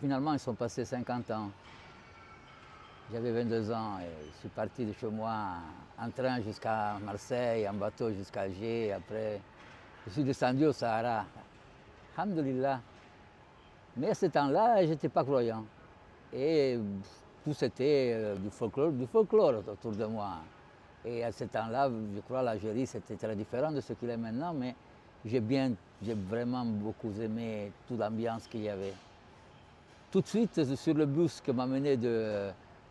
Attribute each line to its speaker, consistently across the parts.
Speaker 1: Finalement, ils sont passés 50 ans. J'avais 22 ans et je suis parti de chez moi en train jusqu'à Marseille, en bateau jusqu'à Alger. Après, je suis descendu au Sahara. Alhamdulillah. Mais à ce temps-là, je n'étais pas croyant. Et tout c'était du folklore autour de moi. Et à ce temps-là, je crois l'Algérie, c'était très différent de ce qu'il est maintenant, mais j'ai vraiment beaucoup aimé toute l'ambiance qu'il y avait. Tout de suite, sur le bus qui m'a mené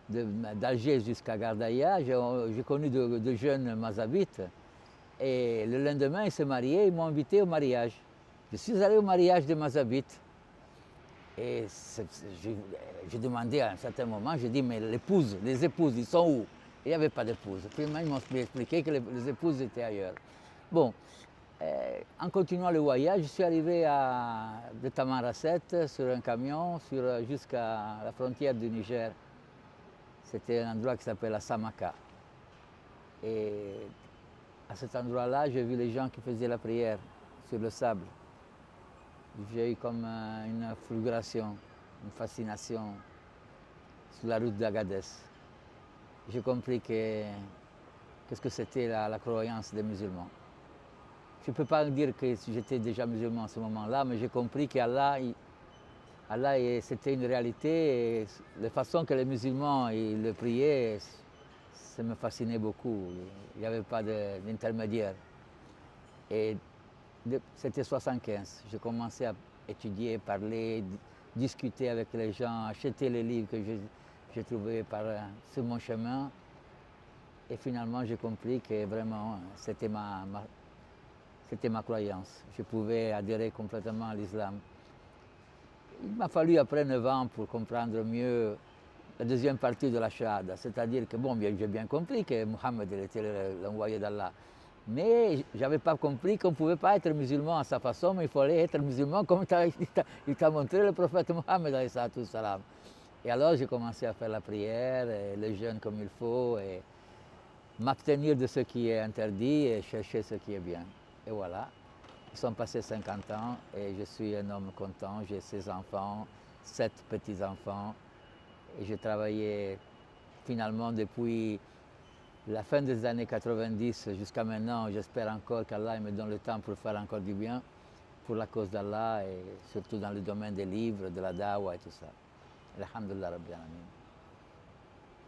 Speaker 1: d'Alger jusqu'à Gardaïa, j'ai connu de jeunes Mazabites. Et le lendemain, ils se mariaient, ils m'ont invité au mariage. Je suis allé au mariage des Mazabites. Et j'ai demandé à un certain moment, j'ai dit, mais les épouses, ils sont où? Il n'y avait pas d'épouse. Finalement, ils m'ont expliqué que les épouses étaient ailleurs. Bon, en continuant le voyage, je suis arrivé de Tamanrasset sur un camion jusqu'à la frontière du Niger. C'était un endroit qui s'appelle la Samaka. Et à cet endroit-là, j'ai vu les gens qui faisaient la prière sur le sable. J'ai eu comme une fulguration, une fascination sur la route d'Agadez. J'ai compris qu'est-ce que c'était la croyance des musulmans. Je ne peux pas dire que j'étais déjà musulman à ce moment-là, mais j'ai compris qu'Allah, c'était une réalité. Et la façon que les musulmans ils le priaient, ça me fascinait beaucoup. Il n'y avait pas d'intermédiaire. Et c'était 75. J'ai commencé à étudier, parler, discuter avec les gens, acheter les livres que j'ai trouvés sur mon chemin. Et finalement, j'ai compris que vraiment, c'était ma croyance. Je pouvais adhérer complètement à l'islam. Il m'a fallu après 9 ans pour comprendre mieux la deuxième partie de la Shahada. C'est-à-dire que, bon, j'ai bien compris que Mohammed était l'envoyé d'Allah. Mais je n'avais pas compris qu'on ne pouvait pas être musulman à sa façon, mais il fallait être musulman comme il t'a montré le prophète Mohammed. Et alors j'ai commencé à faire la prière, et le jeûne comme il faut, et m'abstenir de ce qui est interdit et chercher ce qui est bien. Et voilà, ils sont passés 50 ans et je suis un homme content. J'ai 6 enfants, 7 petits-enfants. Et j'ai travaillé finalement depuis la fin des années 90 jusqu'à maintenant. J'espère encore qu'Allah me donne le temps pour faire encore du bien pour la cause d'Allah et surtout dans le domaine des livres, de la dawa et tout ça. Alhamdulillah Rabbil Alamin.